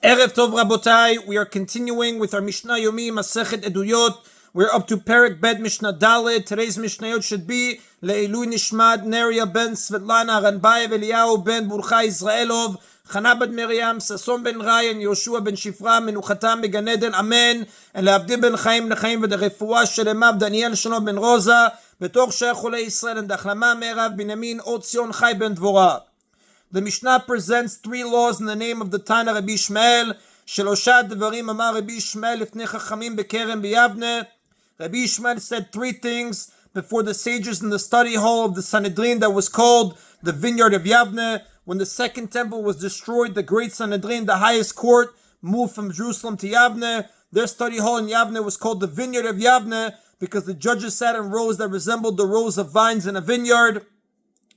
Erev Tov Rabotai, we are continuing with our Mishna Yomi, Masechet Eduyot. We're up to Perek Bet Mishnah Dalet. Today's Mishnayot should be Le'ilui Nishmat, Neria ben Svetlana, Ranbayev Eliyahu ben Burcha Israelov, Chana bat Miriam, Sason ben Rai, and Yoshua ben Shifra, Menuchatam began Eden, Amen. And Le'avdi ben Chaim Nechaim v'derefua Shelemav, Daniel Shonov ben Rosa, Betoch Sheikh Chulei Israel, and Dachlama Merav, Binyamin, Otzion Chai ben Dvorah. The Mishnah presents three laws in the name of the Tana Rabbi Ishmael. Shelosha Devarim Amar Rabbi Ishmael Lifnei Chachamim Bekerem B'Yavne. Rabbi Ishmael said three things before the sages in the study hall of the Sanhedrin that was called the Vineyard of Yavne. When the second temple was destroyed, the great Sanhedrin, the highest court, moved from Jerusalem to Yavne. Their study hall in Yavne was called the Vineyard of Yavne because the judges sat in rows that resembled the rows of vines in a vineyard.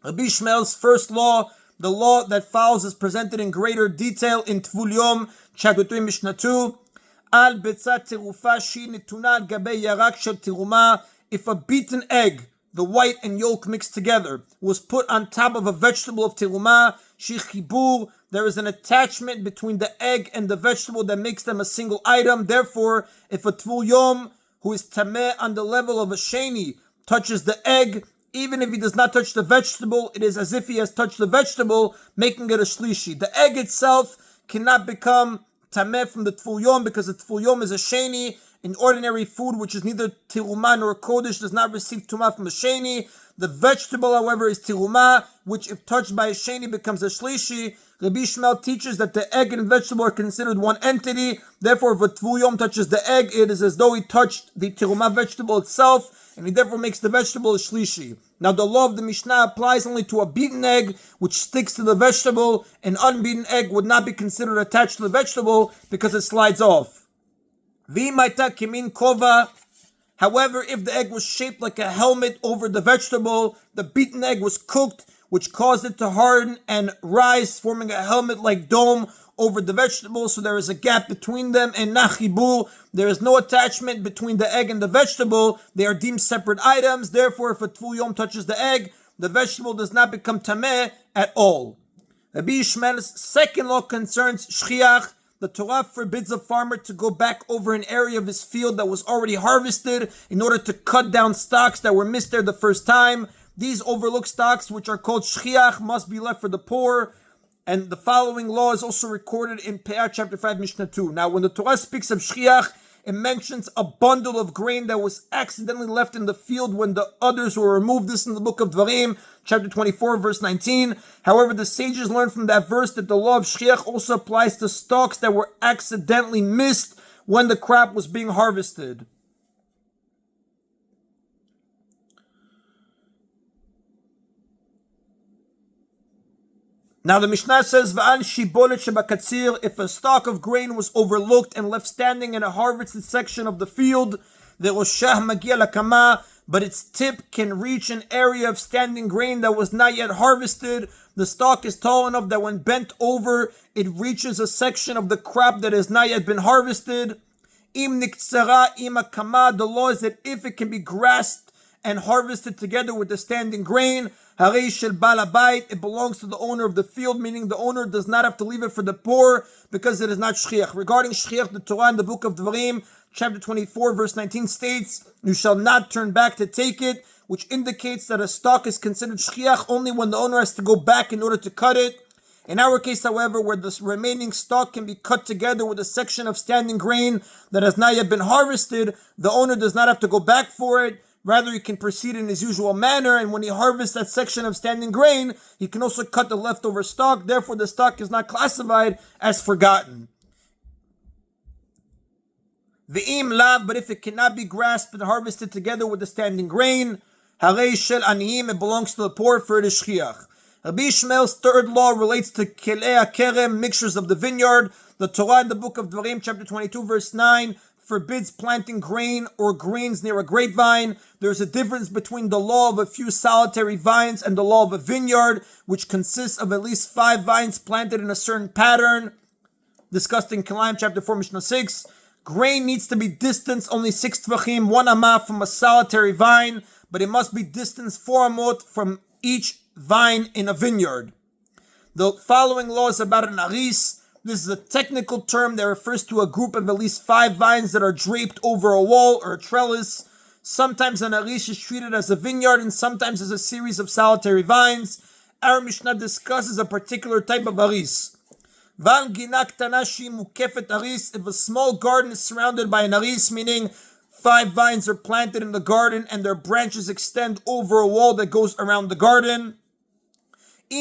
Rabbi Ishmael's first law, the law that follows, is presented in greater detail in Tvul Yom, chapter 3, Mishnah 2. Al betzat terufa shi nituna al gabei yarak shel teruma. If a beaten egg, the white and yolk mixed together, was put on top of a vegetable of teruma, shi chibur, there is an attachment between the egg and the vegetable that makes them a single item. Therefore, if a Tvul Yom, who is tameh on the level of a sheni, touches the egg, even if he does not touch the vegetable, it is as if he has touched the vegetable, making it a shlishi. The egg itself cannot become tameh from the Tvul Yom because the Tvul Yom is a sheni. In ordinary food, which is neither tiruma nor kodesh, does not receive tumah from a sheni. The vegetable, however, is tiruma, which if touched by a sheni becomes a shlishi. Rabbi Ishmael teaches that the egg and vegetable are considered one entity. Therefore, if a Tvul Yom touches the egg, it is as though he touched the tiruma vegetable itself, and he therefore makes the vegetable a shlishi. Now, the law of the Mishnah applies only to a beaten egg, which sticks to the vegetable. An unbeaten egg would not be considered attached to the vegetable because it slides off. V'maita kimin kova. However, if the egg was shaped like a helmet over the vegetable, the beaten egg was cooked, which caused it to harden and rise, forming a helmet-like dome over the vegetable, so there is a gap between them, and nachibu, there is no attachment between the egg and the vegetable. They are deemed separate items. Therefore, if a Tvul Yom touches the egg, the vegetable does not become tameh at all. Rabbi Ishmael's second law concerns shchiach. The Torah forbids a farmer to go back over an area of his field that was already harvested in order to cut down stalks that were missed there the first time. These overlooked stalks, which are called shchiach, must be left for the poor. And the following law is also recorded in Peah chapter 5, Mishnah 2. Now, when the Torah speaks of shchiach, it mentions a bundle of grain that was accidentally left in the field when the others were removed. This is in the book of Dvarim, chapter 24, verse 19. However, the sages learned from that verse that the law of shchiach also applies to stalks that were accidentally missed when the crop was being harvested. Now the Mishnah says, "V'al shibolet shebakatzir." If a stalk of grain was overlooked and left standing in a harvested section of the field, the roshah magia lakama, but its tip can reach an area of standing grain that was not yet harvested. The stalk is tall enough that when bent over, it reaches a section of the crop that has not yet been harvested. Im niktsara im akama. The law is that if it can be grasped and harvested together with the standing grain, Harei shel bal habayit, it belongs to the owner of the field, meaning the owner does not have to leave it for the poor because it is not shchiach. Regarding shchiach, the Torah in the book of Dvarim, chapter 24, verse 19 states, "You shall not turn back to take it," which indicates that a stalk is considered shchiach only when the owner has to go back in order to cut it. In our case, however, where the remaining stalk can be cut together with a section of standing grain that has not yet been harvested, the owner does not have to go back for it. Rather, he can proceed in his usual manner, and when he harvests that section of standing grain, he can also cut the leftover stalk. Therefore, the stalk is not classified as forgotten. V'im lav, but if it cannot be grasped and harvested together with the standing grain, harei shel aniyim, it belongs to the poor, for it is shchiach. Rabbi Ishmael's third law relates to kelei kerem, mixtures of the vineyard. The Torah in the book of Dvarim, chapter 22, verse 9, forbids planting grain or grains near a grapevine. There's a difference between the law of a few solitary vines and the law of a vineyard, which consists of at least 5 vines planted in a certain pattern, discussed in Kilayim chapter 4, Mishnah 6. Grain needs to be distanced only 6 tvachim, 1 amah from a solitary vine, but it must be distanced 4 amot from each vine in a vineyard. The following law is about an aris. This is a technical term that refers to a group of at least 5 vines that are draped over a wall or a trellis. Sometimes an arish is treated as a vineyard and sometimes as a series of solitary vines. Our Mishnah discusses a particular type of aris. If a small garden is surrounded by an aris, meaning 5 vines are planted in the garden and their branches extend over a wall that goes around the garden. The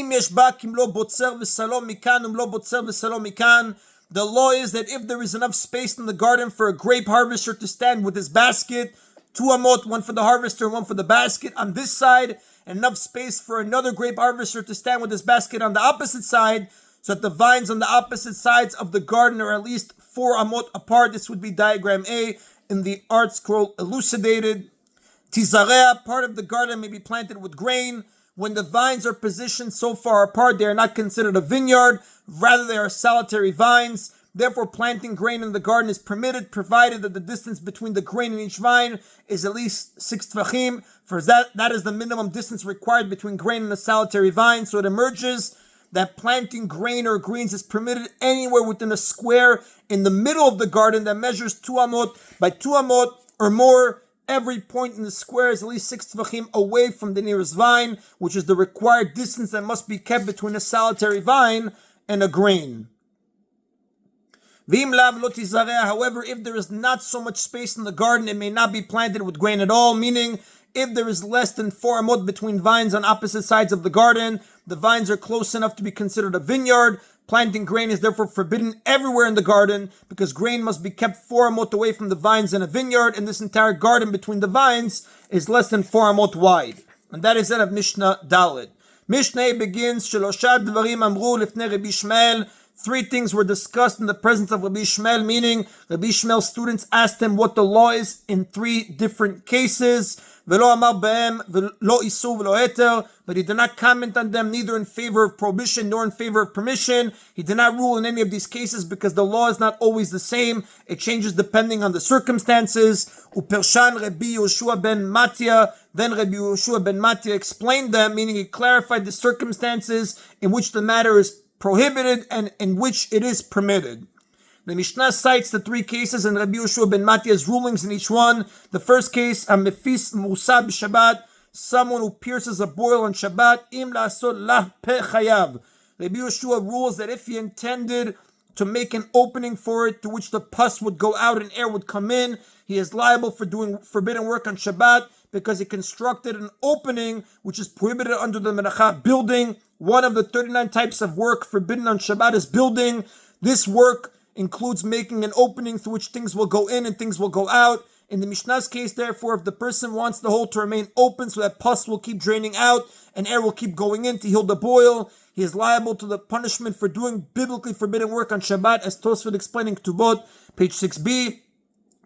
law is that if there is enough space in the garden for a grape harvester to stand with his basket, 2 amot, one for the harvester, one for the basket on this side, and enough space for another grape harvester to stand with his basket on the opposite side, so that the vines on the opposite sides of the garden are at least 4 amot apart. This would be diagram A in the art scroll elucidated. Tizarea, part of the garden may be planted with grain. When the vines are positioned so far apart, they are not considered a vineyard. Rather, they are solitary vines. Therefore, planting grain in the garden is permitted, provided that the distance between the grain and each vine is at least 6 tvachim. For that is the minimum distance required between grain and a solitary vine. So it emerges that planting grain or greens is permitted anywhere within a square in the middle of the garden that measures 2 amot by 2 amot or more. Every point in the square is at least 6 tvachim away from the nearest vine, which is the required distance that must be kept between a solitary vine and a grain. However, if there is not so much space in the garden, it may not be planted with grain at all, meaning if there is less than 4 amot between vines on opposite sides of the garden, the vines are close enough to be considered a vineyard. Planting grain is therefore forbidden everywhere in the garden, because grain must be kept 4 amot away from the vines in a vineyard, and this entire garden between the vines is less than 4 amot wide. And that is that of Mishnah Dalet. Mishnah begins, Shelosha dvarim amru lifnei Rabbi Shmuel. 3 things were discussed in the presence of Rabbi Shmuel, meaning Rabbi Shmuel's students asked him what the law is in 3 different cases. But he did not comment on them, neither in favor of prohibition nor in favor of permission. He did not rule in any of these cases because the law is not always the same. It changes depending on the circumstances. Upershan Rabbi Yoshua ben Mattia. Then Rabbi Yoshua ben Mattia explained them, meaning he clarified the circumstances in which the matter is prohibited and in which it is permitted. The Mishnah cites the 3 cases and Rabbi Yoshua ben Mattia's rulings in each one. The first case, Amefis Musa b'Shabbat, someone who pierces a boil on Shabbat, Im la'asot lah pe chayav. Rabbi Yoshua rules that if he intended to make an opening for it to which the pus would go out and air would come in, he is liable for doing forbidden work on Shabbat because he constructed an opening which is prohibited under the Menachah building. One of the 39 types of work forbidden on Shabbat is building. This work includes making an opening through which things will go in and things will go out. In the Mishnah's case, therefore, if the person wants the hole to remain open so that pus will keep draining out and air will keep going in to heal the boil, he is liable to the punishment for doing biblically forbidden work on Shabbat, as Tosfot explaining Ketubot, page 6b.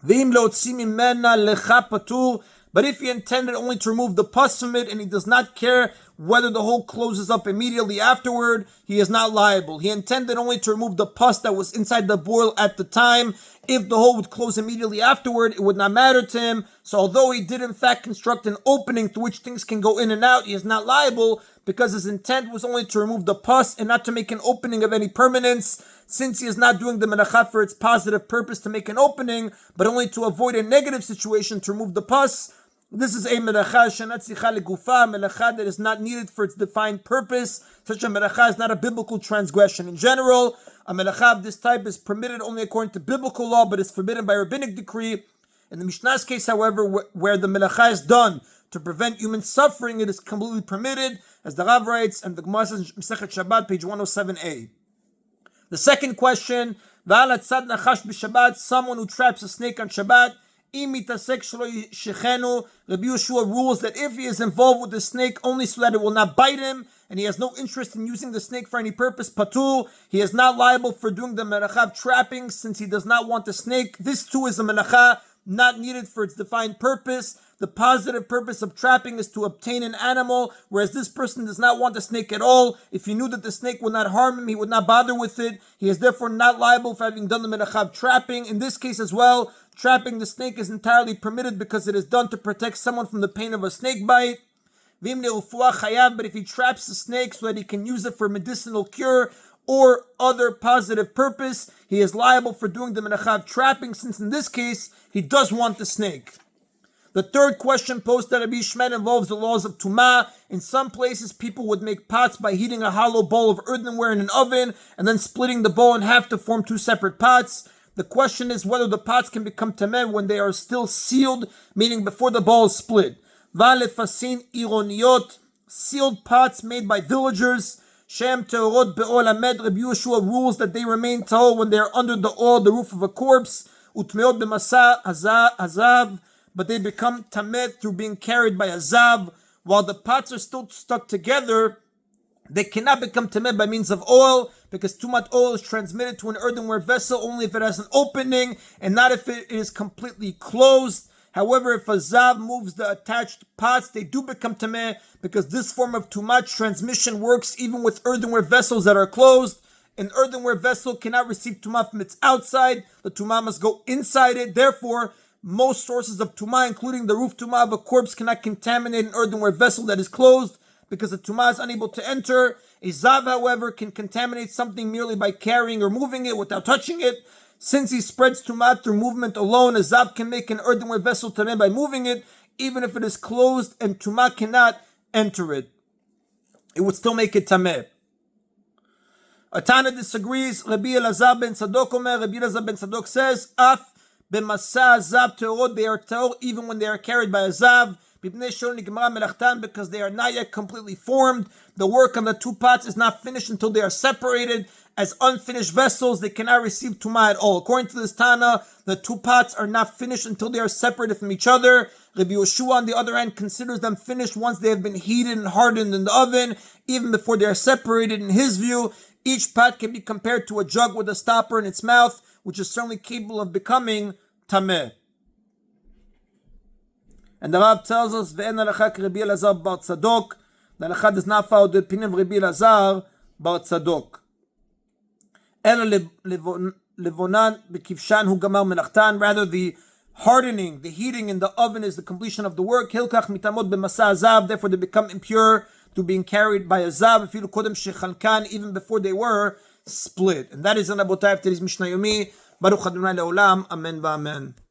V'im le'otzi mimena lecha patur. But if he intended only to remove the pus from it and he does not care whether the hole closes up immediately afterward, he is not liable. He intended only to remove the pus that was inside the boil at the time. If the hole would close immediately afterward, it would not matter to him. So although he did in fact construct an opening through which things can go in and out, he is not liable because his intent was only to remove the pus and not to make an opening of any permanence. Since he is not doing the menachah for its positive purpose to make an opening, but only to avoid a negative situation to remove the pus, this is a melacha shenatzricha legufa, melacha that is not needed for its defined purpose. Such a melacha is not a biblical transgression. In general, a melacha of this type is permitted only according to biblical law, but is forbidden by rabbinic decree. In the Mishnah's case, however, where the melacha is done to prevent human suffering, it is completely permitted, as the Rav writes, and the Gemara says in Masechet Shabbat, page 107a. The second question, V'al atzad nachash b'Shabbat, someone who traps a snake on Shabbat, Rabbi Yoshua rules that if he is involved with the snake only so that it will not bite him, and he has no interest in using the snake for any purpose, patur, he is not liable for doing the melacha of trapping since he does not want the snake. This too is a melacha not needed for its defined purpose. The positive purpose of trapping is to obtain an animal, whereas this person does not want the snake at all. If he knew that the snake would not harm him, he would not bother with it. He is therefore not liable for having done the melacha of trapping. In this case as well, trapping the snake is entirely permitted because it is done to protect someone from the pain of a snake bite. But if he traps the snake so that he can use it for medicinal cure, or other positive purpose, he is liable for doing the melacha of trapping, since in this case, he does want the snake. The third question posed to Rabbi Yishmael involves the laws of Tumah. In some places, people would make pots by heating a hollow bowl of earthenware in an oven and then splitting the bowl in half to form two separate pots. The question is whether the pots can become tameh when they are still sealed, meaning before the bowl is split. Valefasin ironiot, sealed pots made by villagers. Shem teorot be'ol hamed. Rabbi Yeshua rules that they remain tahor when they are under the oil, the roof of a corpse. Utmeot b'masa hazav. But they become tameh through being carried by a zav. While the pots are still stuck together, they cannot become tameh by means of oil, because tumat oil is transmitted to an earthenware vessel only if it has an opening and not if it is completely closed. However, if a zav moves the attached pots, they do become tameh, because this form of tumat transmission works even with earthenware vessels that are closed. An earthenware vessel cannot receive tumah from its outside. The tumah must go inside it. Therefore, most sources of tumah, including the roof tumah of a corpse, cannot contaminate an earthenware vessel that is closed, because the tumah is unable to enter. A zav, however, can contaminate something merely by carrying or moving it without touching it. Since he spreads tumah through movement alone, a zav can make an earthenware vessel tameh by moving it, even if it is closed and tumah cannot enter it. It would still make it tameh. Atana disagrees. Rabbi Elazar ben Tzadok omer. Rabbi Elazar ben Tzadok says, Af b'masa zav teorot, they are teor even when they are carried by a zav, because they are not yet completely formed. The work on the two pots is not finished until they are separated. As unfinished vessels, they cannot receive tumah at all. According to this Tana, the two pots are not finished until they are separated from each other. Rabbi Yoshua, on the other hand, considers them finished once they have been heated and hardened in the oven, even before they are separated. In his view, each pot can be compared to a jug with a stopper in its mouth, which is certainly capable of becoming tameh. And the Rav tells us, "Ve'en halacha Rabbi Elazar bar Tzadok." The halacha does not follow the opinion of Rabbi Elazar bar Tzadok. Ela levonan bekivshan hu gamar melachtan. Rather, the hardening, the heating in the oven is the completion of the work. Hilkach mitamot b'masa zav. Therefore, they become impure through being carried by a zav. If you look kodem shechalkan, even before they were split. And that is an Abotai of today's Mishna Yomi. Baruch Adonai leolam. Amen v'amen.